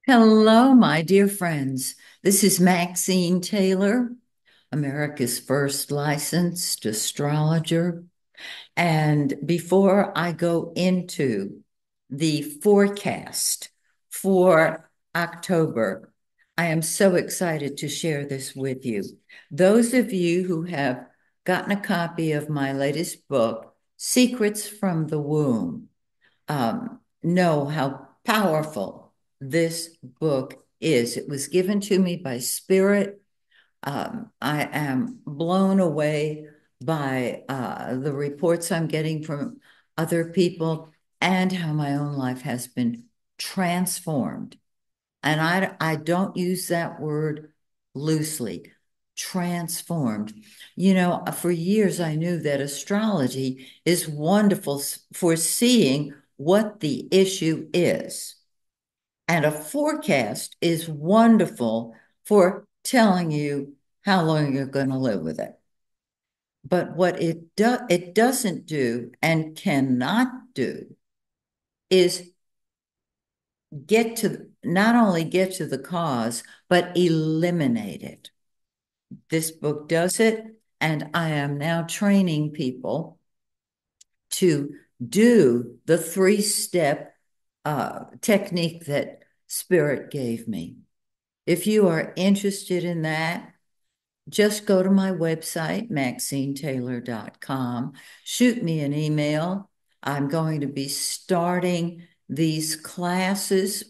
Hello, my dear friends. This is Maxine Taylor, America's first licensed astrologer. And before I go into the forecast for October, I am so excited to share this with you. Those of you who have gotten a copy of my latest book, Secrets from the Womb, know how powerful this book is. It was given to me by Spirit. I am blown away by the reports I'm getting from other people and how my own life has been transformed. And I don't use that word loosely. Transformed. For years I knew that astrology is wonderful for seeing what the issue is. And a forecast is wonderful for telling you how long you're going to live with it. But what it doesn't do and cannot do is not only get to the cause, but eliminate it. This book does it, and I am now training people to do the three-step technique that Spirit gave me. If you are interested in that, just go to my website, MaxineTaylor.com. Shoot me an email. I'm going to be starting these classes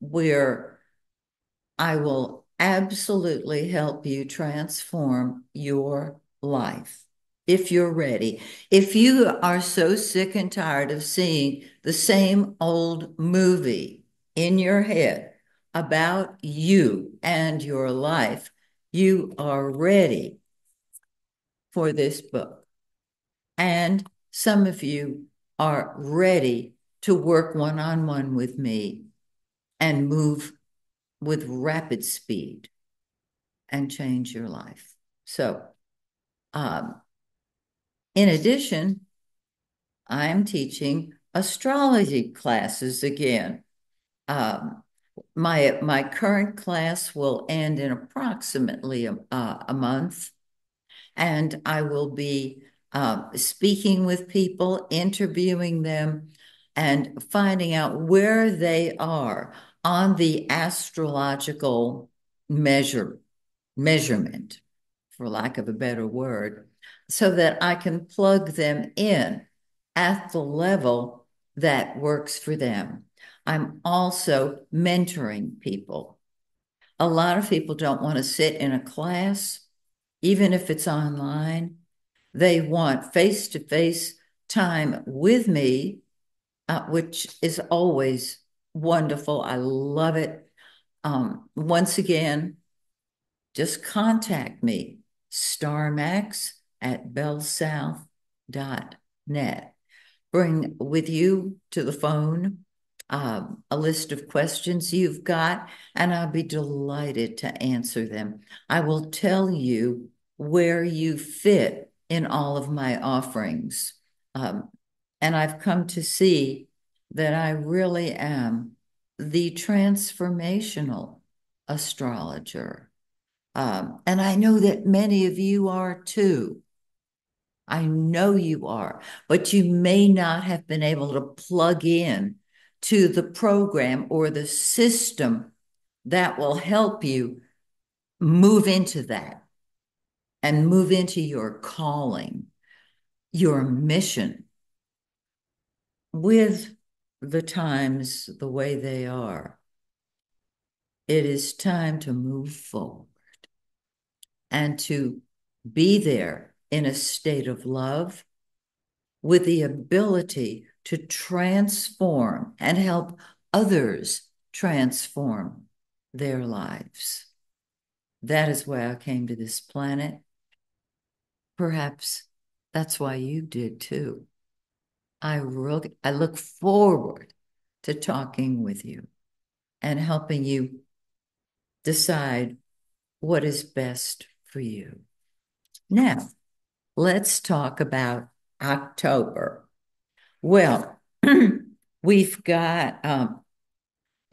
where I will absolutely help you transform your life if you're ready. If you are so sick and tired of seeing the same old movie in your head about you and your life, you are ready for this book. And some of you are ready to work one on one with me and move with rapid speed and change your life. So, um, in addition, I'm teaching astrology classes again. Um, my current class will end in approximately a month, and I will be speaking with people, interviewing them, and finding out where they are on the astrological measurement, for lack of a better word, so that I can plug them in at the level that works for them. I'm also mentoring people. A lot of people don't want to sit in a class, even if it's online. They want face to face time with me, which is always wonderful. I love it. Once again, just contact me, starmax@bellsouth.net. Bring with you to the phone a list of questions you've got, and I'll be delighted to answer them. I will tell you where you fit in all of my offerings. Um, and I've come to see that I really am the transformational astrologer. And I know that many of you are too. I know you are, but you may not have been able to plug in to the program or the system that will help you move into that and move into your calling, your mission with the times the way they are. It is time to move forward and to be there in a state of love with the ability to transform and help others transform their lives. That is why I came to this planet. Perhaps that's why you did too. I look forward to talking with you and helping you decide what is best for you. Now, let's talk about October. Well, we've got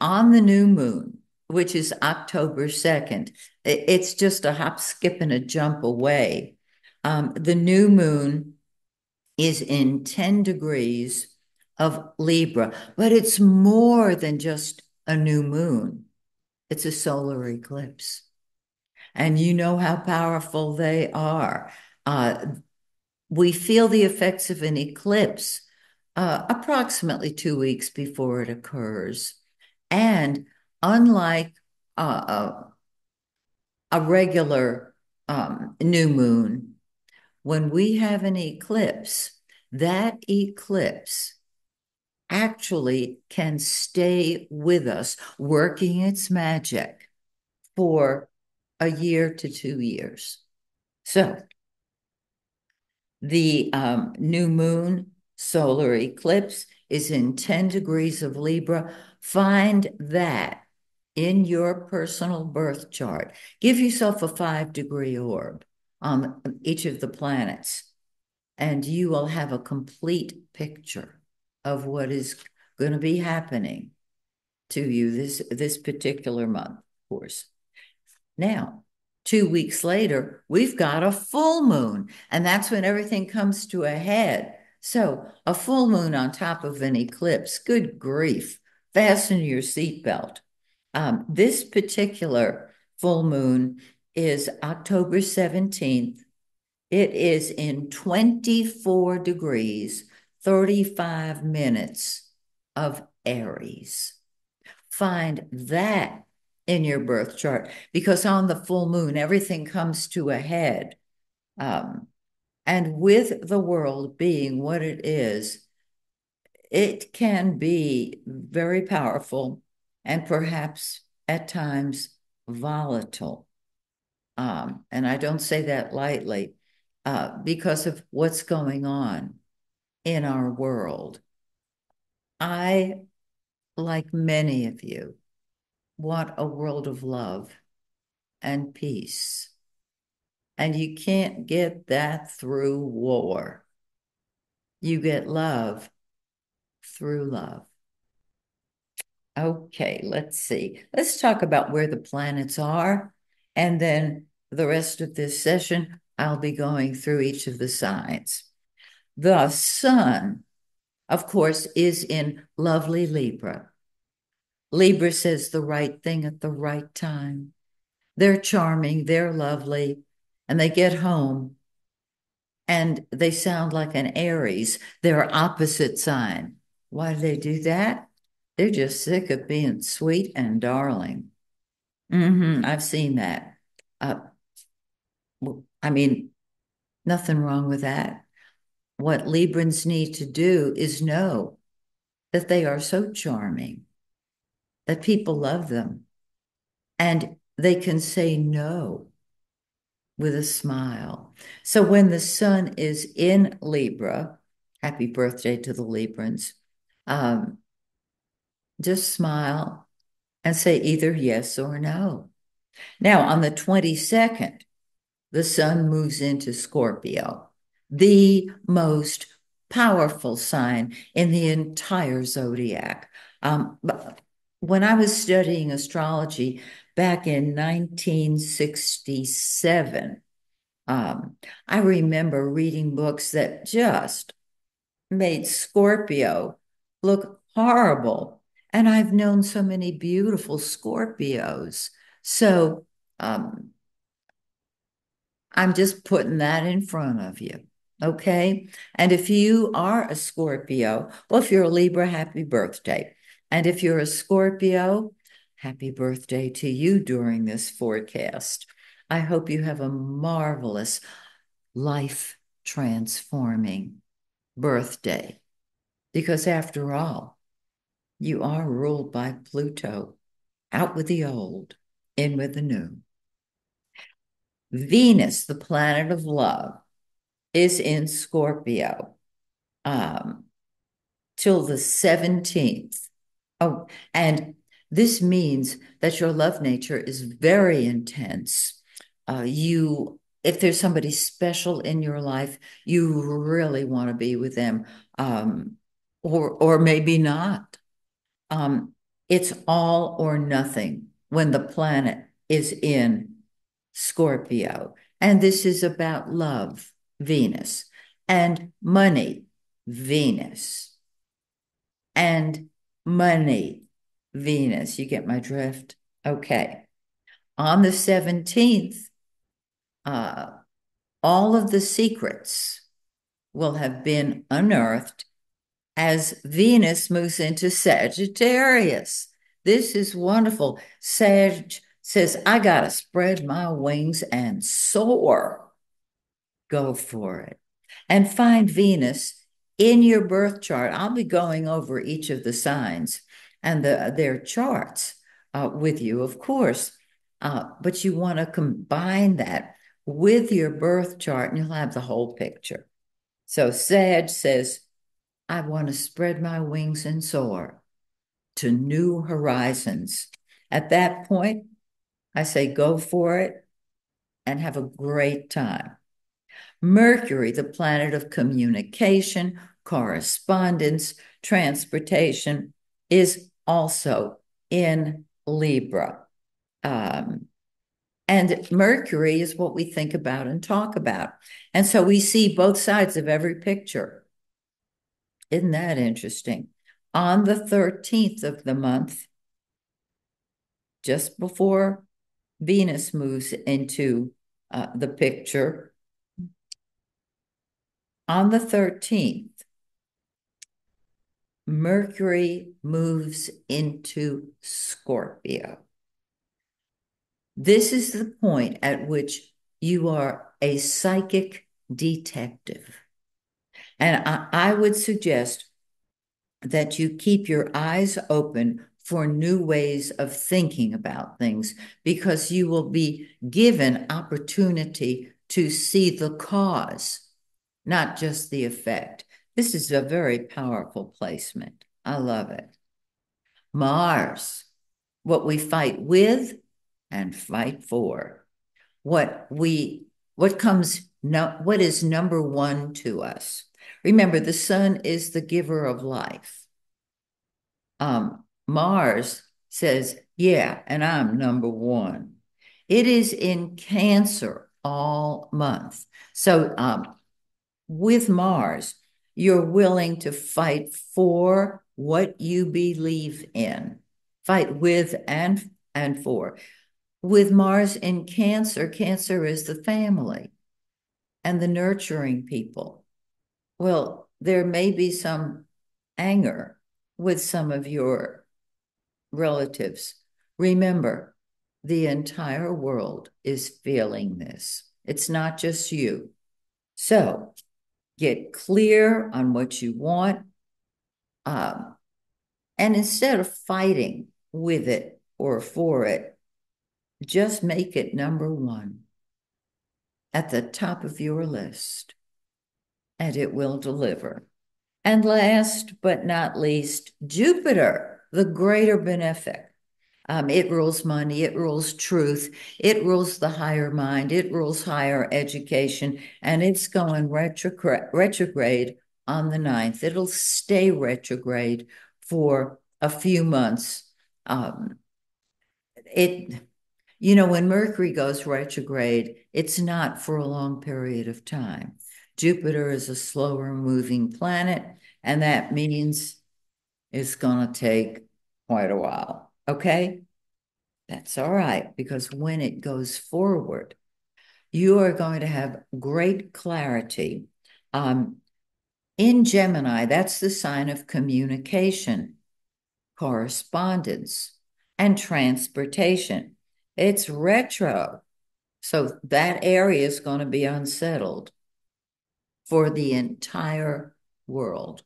on the new moon, which is October 2nd, it's just a hop, skip, and a jump away. The new moon is in 10 degrees of Libra, but it's more than just a new moon. It's a solar eclipse. And you know how powerful they are. Uh, we feel the effects of an eclipse approximately 2 weeks before it occurs. And unlike a regular new moon, when we have an eclipse, that eclipse actually can stay with us, working its magic for a year to 2 years. So the new moon solar eclipse is in 10 degrees of Libra. Find that in your personal birth chart. Give yourself a 5-degree orb on each of the planets, and you will have a complete picture of what is going to be happening to you this particular month, of course. Now, 2 weeks later, we've got a full moon, and that's when everything comes to a head. So, a full moon on top of an eclipse, good grief, fasten your seatbelt. This particular full moon is October 17th. It is in 24 degrees, 35 minutes of Aries. Find that in your birth chart, because on the full moon, everything comes to a head. And with the world being what it is, it can be very powerful and perhaps at times volatile. And I don't say that lightly because of what's going on in our world. I, like many of you, want a world of love and peace. And you can't get that through war. You get love through love. Okay, let's see. Let's talk about where the planets are. And then the rest of this session, I'll be going through each of the signs. The sun, of course, is in lovely Libra. Libra says the right thing at the right time. They're charming, they're lovely, and they get home and they sound like an Aries, their opposite sign. Why do they do that? They're just sick of being sweet and darling. I've seen that. Uh, I mean, nothing wrong with that. What Librans need to do is know that they are so charming, that people love them, and they can say no with a smile. So when the sun is in Libra, happy birthday to the Librans, um, just smile and say either yes or no. Now, on the 22nd, the sun moves into Scorpio, the most powerful sign in the entire zodiac. But when I was studying astrology back in 1967, I remember reading books that just made Scorpio look horrible. And I've known so many beautiful Scorpios. So I'm just putting that in front of you. Okay. And if you are a Scorpio, well, if you're a Libra, happy birthday. And if you're a Scorpio, happy birthday to you during this forecast. I hope you have a marvelous, life transforming birthday. Because after all, you are ruled by Pluto. Out with the old, in with the new. Venus, the planet of love, is in Scorpio till the 17th. Oh, and this means that your love nature is very intense. If there's somebody special in your life, you really want to be with them, or maybe not. It's all or nothing when the planet is in Scorpio. And this is about love, Venus, and money, Venus, and money, Venus. You get my drift? Okay. On the 17th, uh, all of the secrets will have been unearthed as Venus moves into Sagittarius. This is wonderful. Sag says, I got to spread my wings and soar. Go for it. And find Venus in your birth chart. I'll be going over each of the signs and their charts with you, of course. But you want to combine that with your birth chart and you'll have the whole picture. So Sag says, I want to spread my wings and soar to new horizons. At that point, I say go for it and have a great time. Mercury, the planet of communication, correspondence, transportation, is also in Libra. And Mercury is what we think about and talk about. And so we see both sides of every picture. Isn't that interesting? On the 13th of the month, just before Venus moves into the picture, on the 13th, Mercury moves into Scorpio. This is the point at which you are a psychic detective. And I would suggest that you keep your eyes open for new ways of thinking about things because you will be given opportunity to see the cause, not just the effect. This is a very powerful placement. I love it. Mars, what we fight with and fight for. What is number one to us. Remember, the sun is the giver of life. Mars says, yeah, and I'm number one. It is in Cancer all month. So with Mars, you're willing to fight for what you believe in. Fight with and for. With Mars in Cancer, Cancer is the family and the nurturing people. Well, there may be some anger with some of your relatives. Remember, the entire world is feeling this. It's not just you. So get clear on what you want. And instead of fighting with it or for it, just make it number one at the top of your list, and it will deliver. And last but not least, Jupiter, the greater benefic. It rules money, it rules truth, it rules the higher mind, it rules higher education, and it's going retrograde on the 9th. It'll stay retrograde for a few months. When Mercury goes retrograde, it's not for a long period of time. Jupiter is a slower moving planet, and that means it's going to take quite a while. Okay? That's all right, because when it goes forward, you are going to have great clarity. In Gemini, that's the sign of communication, correspondence, and transportation. It's retro. So that area is going to be unsettled for the entire world,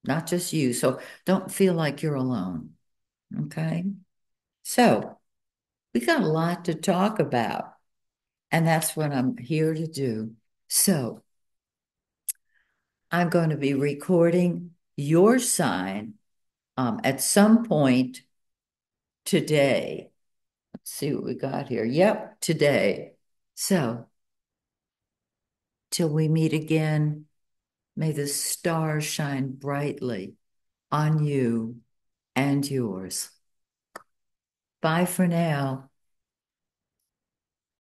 not just you. So don't feel like you're alone. Okay. So we got a lot to talk about, and that's what I'm here to do. So I'm going to be recording your sign at some point today. Let's see what we got here. Yep, today. So till we meet again, may the stars shine brightly on you and and yours. Bye for now.